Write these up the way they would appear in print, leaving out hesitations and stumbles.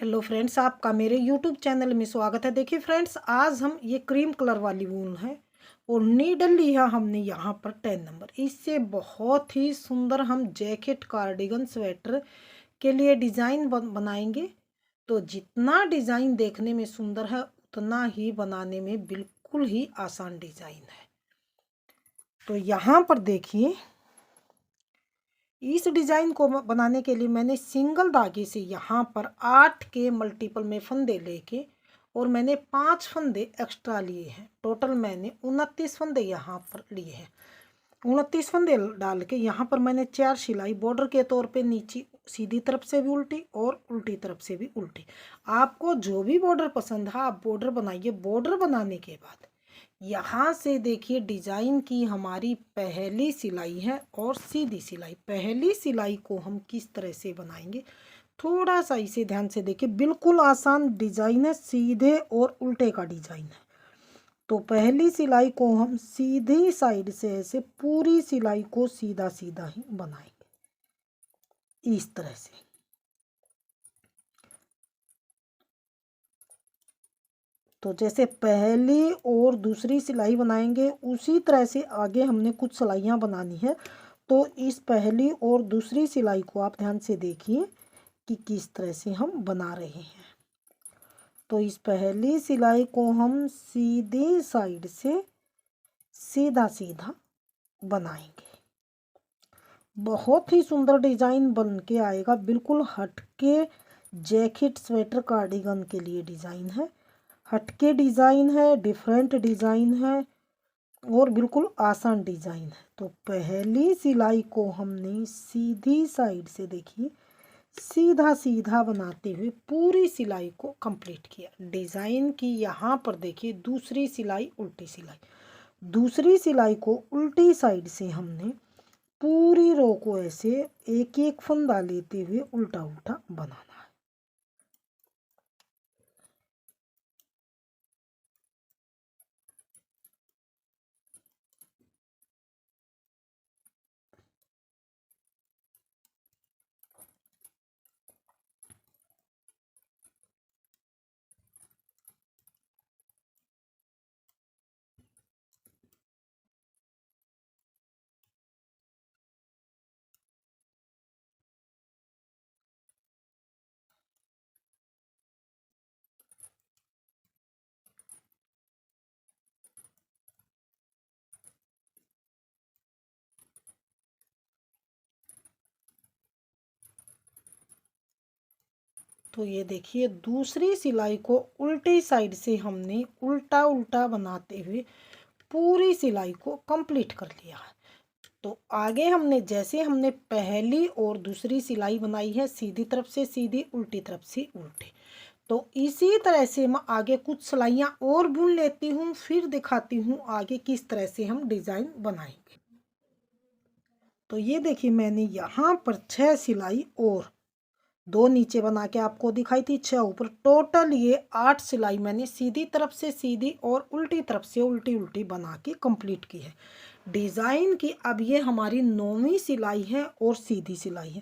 Hello friends, आपका मेरे YouTube channel में स्वागत है। देखिए फ्रेंड्स, आज हम ये क्रीम कलर वाली वूल है और नीडल लिया हमने यहाँ पर 10 नंबर। इससे बहुत ही सुंदर हम जैकेट, कार्डिगन, स्वेटर के लिए डिज़ाइन बनाएंगे। तो जितना डिज़ाइन देखने में सुंदर है उतना ही बनाने में बिल्कुल ही आसान डिज़ाइन है। तो यहाँ पर देखिए, इस डिज़ाइन को बनाने के लिए मैंने सिंगल धागे से यहाँ पर 8 के मल्टीपल में फंदे लेके और मैंने 5 फंदे एक्स्ट्रा लिए हैं। टोटल मैंने 29 फंदे यहाँ पर लिए हैं। 29 फंदे डाल के यहाँ पर मैंने 4 सिलाई बॉर्डर के तौर पे नीचे सीधी तरफ से भी उल्टी और उल्टी तरफ से भी उल्टी। आपको जो भी बॉर्डर पसंद है आप बॉर्डर बनाइए। बॉर्डर बनाने के बाद यहाँ से देखिए, डिज़ाइन की हमारी पहली सिलाई है और सीधी सिलाई। पहली सिलाई को हम किस तरह से बनाएंगे, थोड़ा सा इसे ध्यान से देखिए। बिल्कुल आसान डिज़ाइन है, सीधे और उल्टे का डिज़ाइन है। तो पहली सिलाई को हम सीधी साइड से ऐसे पूरी सिलाई को सीधा सीधा ही बनाएंगे, इस तरह से। तो जैसे पहली और दूसरी सिलाई बनाएंगे उसी तरह से आगे हमने कुछ सिलाइयाँ बनानी है। तो इस पहली और दूसरी सिलाई को आप ध्यान से देखिए कि किस तरह से हम बना रहे हैं। तो इस पहली सिलाई को हम सीधी साइड से सीधा सीधा बनाएंगे। बहुत ही सुंदर डिज़ाइन बन के आएगा। बिल्कुल हटके जैकेट, स्वेटर, कार्डिगन के लिए डिज़ाइन है। हटके डिज़ाइन है, डिफरेंट डिज़ाइन है और बिल्कुल आसान डिज़ाइन है। तो पहली सिलाई को हमने सीधी साइड से देखिए सीधा सीधा बनाते हुए पूरी सिलाई को कंप्लीट किया। डिज़ाइन की यहाँ पर देखिए दूसरी सिलाई, उल्टी सिलाई। दूसरी सिलाई को उल्टी साइड से हमने पूरी रो को ऐसे एक एक फंदा लेते हुए उल्टा उल्टा बनाना। तो ये देखिए, दूसरी सिलाई को उल्टी साइड से हमने उल्टा उल्टा बनाते हुए पूरी सिलाई को कंप्लीट कर लिया है। तो आगे हमने जैसे हमने पहली और दूसरी सिलाई बनाई है, सीधी तरफ से सीधी, उल्टी तरफ से उल्टी। तो इसी तरह से मैं आगे कुछ सिलाइयाँ और बुन लेती हूँ, फिर दिखाती हूँ आगे किस तरह से हम डिज़ाइन बनाएंगे। तो ये देखिए, मैंने यहाँ पर 6 सिलाई और 2 नीचे बना के आपको दिखाई थी, 6 ऊपर। टोटल ये 8 सिलाई मैंने सीधी तरफ से सीधी और उल्टी तरफ से उल्टी उल्टी बना के कंप्लीट की है डिज़ाइन की। अब ये हमारी 9वीं सिलाई है और सीधी सिलाई है।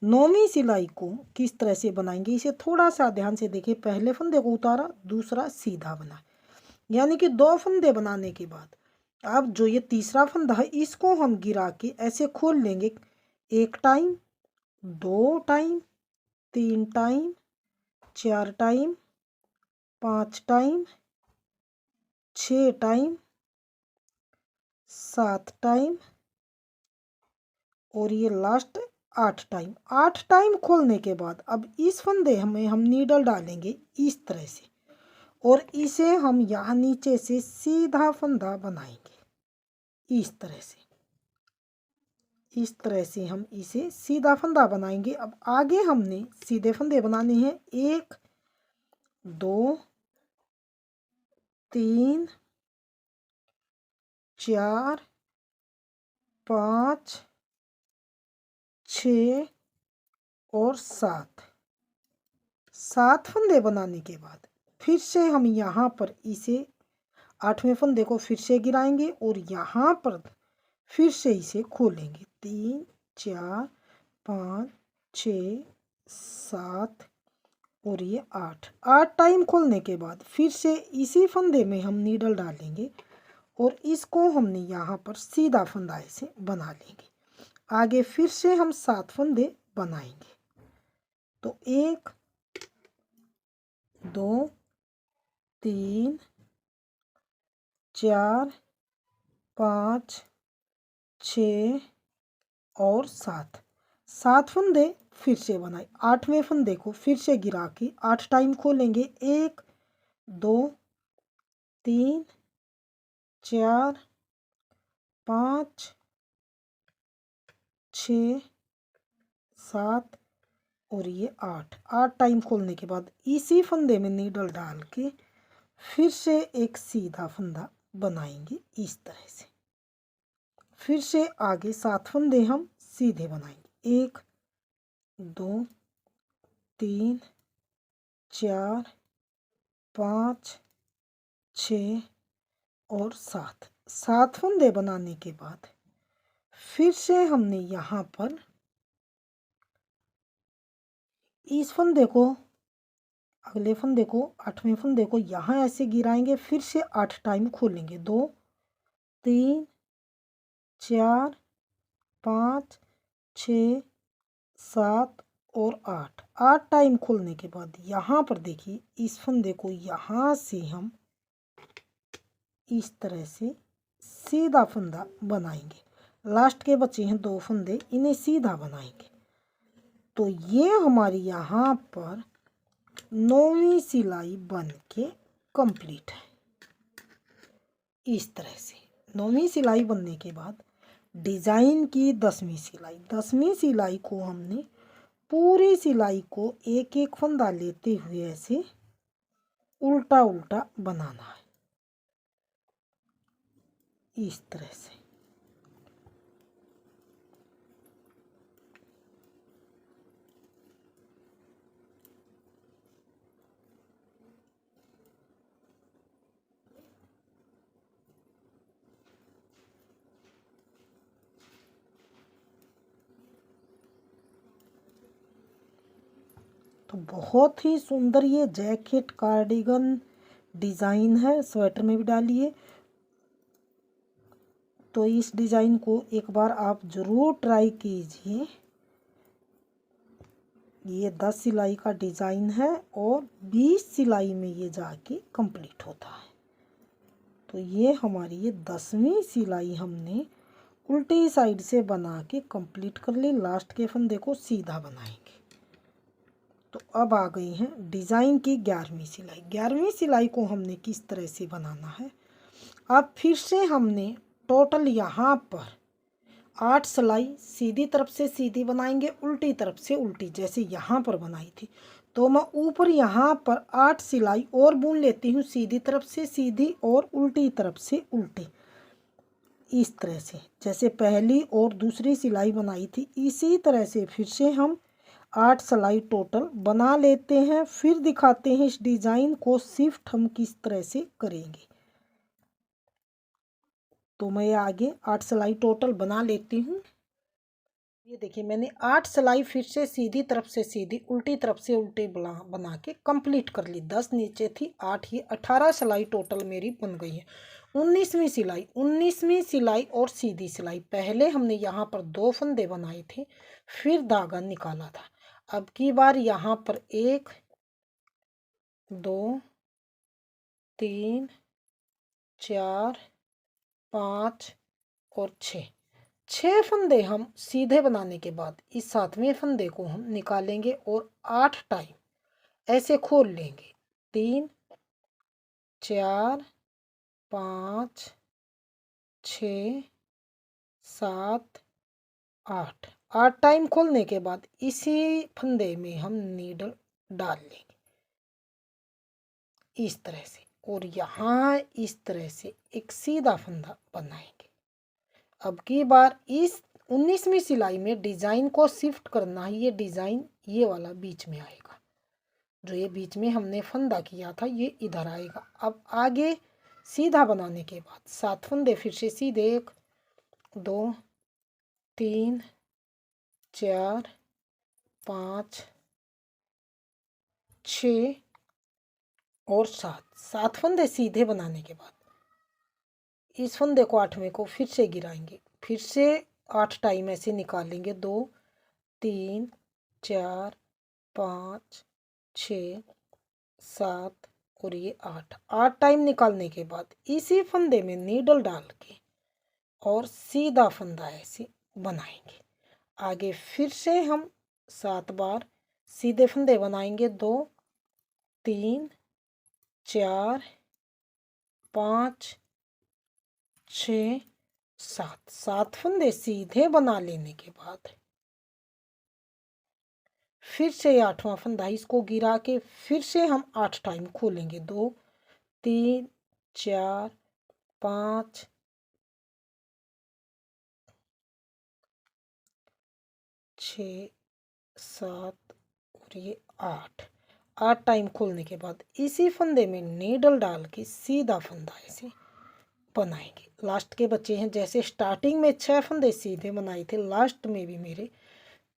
9वीं सिलाई को किस तरह से बनाएंगे, इसे थोड़ा सा ध्यान से देखिए। पहले फंदे को उतारा, दूसरा सीधा बना, यानी कि 2 फंदे बनाने के बाद अब जो ये तीसरा फंदा है इसको हम गिरा के ऐसे खोल लेंगे। 1 time, 2 time, 3 time, 4 time, 5 time, 6 time, 7 time और ये लास्ट 8 टाइम। 8 टाइम खोलने के बाद अब इस फंदे में हम नीडल डालेंगे इस तरह से और इसे हम यहाँ नीचे से सीधा फंदा बनाएंगे, इस तरह से। इस तरह से हम इसे सीधा फंदा बनाएंगे। अब आगे हमने सीधे फंदे बनाने हैं। 1, 2, 3, 4, 5, 6 और 7। 7 फंदे बनाने के बाद फिर से हम यहाँ पर इसे 8वें फंदे को फिर से गिराएंगे और यहाँ पर फिर से इसे खोलेंगे। 3, 4, 5, 6, 7 और ये 8। 8 टाइम खोलने के बाद फिर से इसी फंदे में हम नीडल डालेंगे और इसको हमने यहाँ पर सीधा फंदा ऐसे बना लेंगे। आगे फिर से हम 7 फंदे बनाएंगे। तो 1 2 3 4 5 6 और 7। 7 फंदे फिर से बनाए। 8वें फंदे को फिर से गिरा के 8 टाइम खोलेंगे। 1 2 3 4 5 6 7 और ये 8। 8 टाइम खोलने के बाद इसी फंदे में नीडल डाल के फिर से एक सीधा फंदा बनाएंगे इस तरह से। फिर से आगे 7 फंदे हम सीधे बनाएंगे। 1 2 3 4 5 6 और 7। 7 फंदे बनाने के बाद फिर से हमने यहाँ पर इस फंदे को, अगले फंदे को, 8वें फंदे को यहाँ ऐसे गिराएंगे। फिर से 8 टाइम खोलेंगे। 2 3 4 5 6 7 और 8। 8 टाइम खोलने के बाद यहाँ पर देखिए इस फंदे को यहाँ से हम इस तरह से सीधा फंदा बनाएंगे। लास्ट के बचे हैं 2 फंदे, इन्हें सीधा बनाएंगे। तो ये हमारी यहाँ पर 9वीं सिलाई बन के कंप्लीट है। इस तरह से 9वीं सिलाई बनने के बाद डिज़ाइन की 10वीं सिलाई। 10वीं सिलाई को हमने पूरी सिलाई को एक एक फंदा लेते हुए ऐसे उल्टा उल्टा बनाना है इस तरह से। तो बहुत ही सुंदर ये जैकेट कार्डिगन डिज़ाइन है, स्वेटर में भी डालिए। तो इस डिज़ाइन को एक बार आप ज़रूर ट्राई कीजिए। ये 10 सिलाई का डिज़ाइन है और 20 सिलाई में ये जाके कंप्लीट होता है। तो ये हमारी ये 10वीं सिलाई हमने उल्टी साइड से बना के कंप्लीट कर ली। लास्ट के फंदे को सीधा बनाएंगे। तो अब आ गई है डिज़ाइन की 11वीं सिलाई। 11वीं सिलाई को हमने किस तरह से बनाना है। अब फिर से हमने टोटल यहाँ पर 8 सिलाई सीधी तरफ से सीधी बनाएंगे, उल्टी तरफ से उल्टी, जैसे यहाँ पर बनाई थी। तो मैं ऊपर यहाँ पर 8 सिलाई और बुन लेती हूँ, सीधी तरफ से सीधी और उल्टी तरफ से उल्टी, इस तरह से जैसे पहली और दूसरी सिलाई बनाई थी। इसी तरह से फिर से हम 8 सिलाई टोटल बना लेते हैं। फिर दिखाते हैं इस डिज़ाइन को शिफ्ट हम किस तरह से करेंगे। तो मैं आगे 8 सिलाई टोटल बना लेती हूँ। ये देखिए मैंने 8 सिलाई फिर से सीधी तरफ से सीधी, उल्टी तरफ से उल्टी बना के कंप्लीट कर ली। 10 नीचे थी, 8 ये 18 सिलाई टोटल मेरी बन गई है। 19वीं सिलाई और सीधी सिलाई। पहले हमने यहाँ पर 2 फंदे बनाए थे, फिर धागा निकाला था। अब की बार यहाँ पर 1 2 3 4 5 और 6 फंदे हम सीधे बनाने के बाद इस 7वें फंदे को हम निकालेंगे और 8 टाइम ऐसे खोल लेंगे। 3 4 5 6 7 8। 8 टाइम खोलने के बाद इसी फंदे में हम नीडल डाल लेंगे इस तरह से, और यहाँ इस तरह से एक सीधा फंदा बनाएंगे। अब की बार इस 19वीं सिलाई में डिज़ाइन को शिफ्ट करना है। ये डिज़ाइन ये वाला बीच में आएगा, जो ये बीच में हमने फंदा किया था ये इधर आएगा। अब आगे सीधा बनाने के बाद 7 फंदे फिर से सीधे, 1 2 3 4 5 6 और 7 फंदे सीधे बनाने के बाद इस फंदे को 8वें को फिर से गिराएंगे, फिर से 8 टाइम ऐसे निकालेंगे। 2 3 4 5 6 7 और ये 8 टाइम निकालने के बाद इसी फंदे में नीडल डाल के और सीधा फंदा ऐसे बनाएंगे। आगे फिर से हम 7 बार सीधे फंदे बनाएंगे। 2 3 4 5 6 7 फंदे सीधे बना लेने के बाद फिर से 8वां फंदा इसको गिरा के फिर से हम 8 टाइम खोलेंगे। 2 3 4 5 6 7 और ये 8 टाइम खोलने के बाद इसी फंदे में नीडल डाल के सीधा फंदा ऐसे बनाएंगे। लास्ट के बच्चे हैं, जैसे स्टार्टिंग में 6 फंदे सीधे बनाए थे, लास्ट में भी मेरे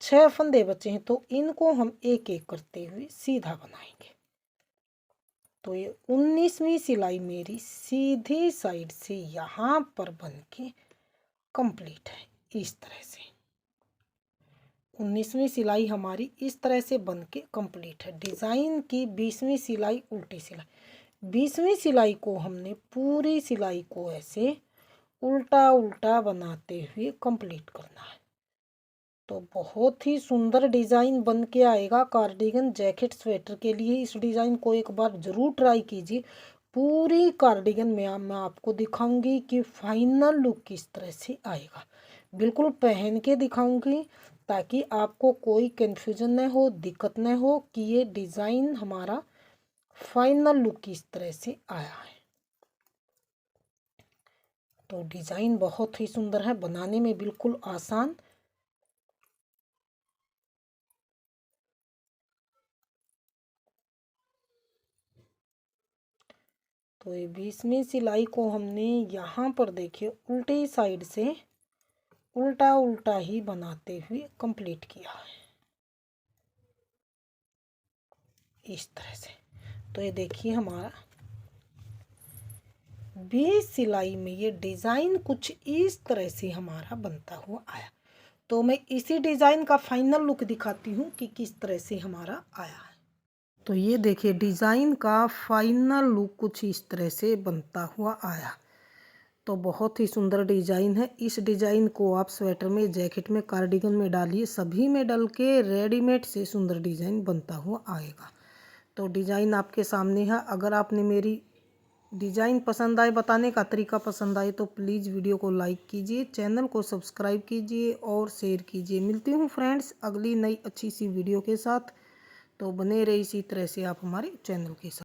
6 फंदे बचे हैं, तो इनको हम एक एक करते हुए सीधा बनाएंगे। तो ये 19वीं सिलाई मेरी सीधी साइड से यहाँ पर बन के कंप्लीट है। इस तरह से 19वीं सिलाई हमारी इस तरह से बन के कंप्लीट है। डिज़ाइन की 20वीं सिलाई उल्टी सिलाई, 20वीं सिलाई को हमने पूरी सिलाई को ऐसे उल्टा उल्टा बनाते हुए कंप्लीट करना है। तो बहुत ही सुंदर डिज़ाइन बन के आएगा कार्डिगन, जैकेट, स्वेटर के लिए। इस डिज़ाइन को एक बार ज़रूर ट्राई कीजिए। पूरी कार्डिगन में मैं आपको दिखाऊंगी कि फाइनल लुक किस तरह से आएगा। बिल्कुल पहन के दिखाऊंगी ताकि आपको कोई कन्फ्यूजन न हो, दिक्कत न हो कि ये डिज़ाइन हमारा फाइनल लुक किस तरह से आया है। तो डिज़ाइन बहुत ही सुंदर है, बनाने में बिल्कुल आसान। तो ये 20वीं सिलाई को हमने यहाँ पर देखिए उल्टी साइड से उल्टा उल्टा ही बनाते हुए कंप्लीट किया है इस तरह से। तो ये देखिए हमारा 20 सिलाई में ये डिज़ाइन कुछ इस तरह से हमारा बनता हुआ आया। तो मैं इसी डिज़ाइन का फाइनल लुक दिखाती हूँ कि किस तरह से हमारा आया है। तो ये देखिए डिज़ाइन का फाइनल लुक कुछ इस तरह से बनता हुआ आया। तो बहुत ही सुंदर डिज़ाइन है। इस डिज़ाइन को आप स्वेटर में, जैकेट में, कार्डिगन में डालिए, सभी में डल के रेडीमेड से सुंदर डिज़ाइन बनता हुआ आएगा। तो डिज़ाइन आपके सामने है। अगर आपने मेरी डिज़ाइन पसंद आए, बताने का तरीका पसंद आए, तो प्लीज़ वीडियो को लाइक कीजिए, चैनल को सब्सक्राइब कीजिए और शेयर कीजिए। मिलती हूँ फ्रेंड्स अगली नई अच्छी सी वीडियो के साथ। तो बने रहे इसी तरह से आप हमारे चैनल के साथ।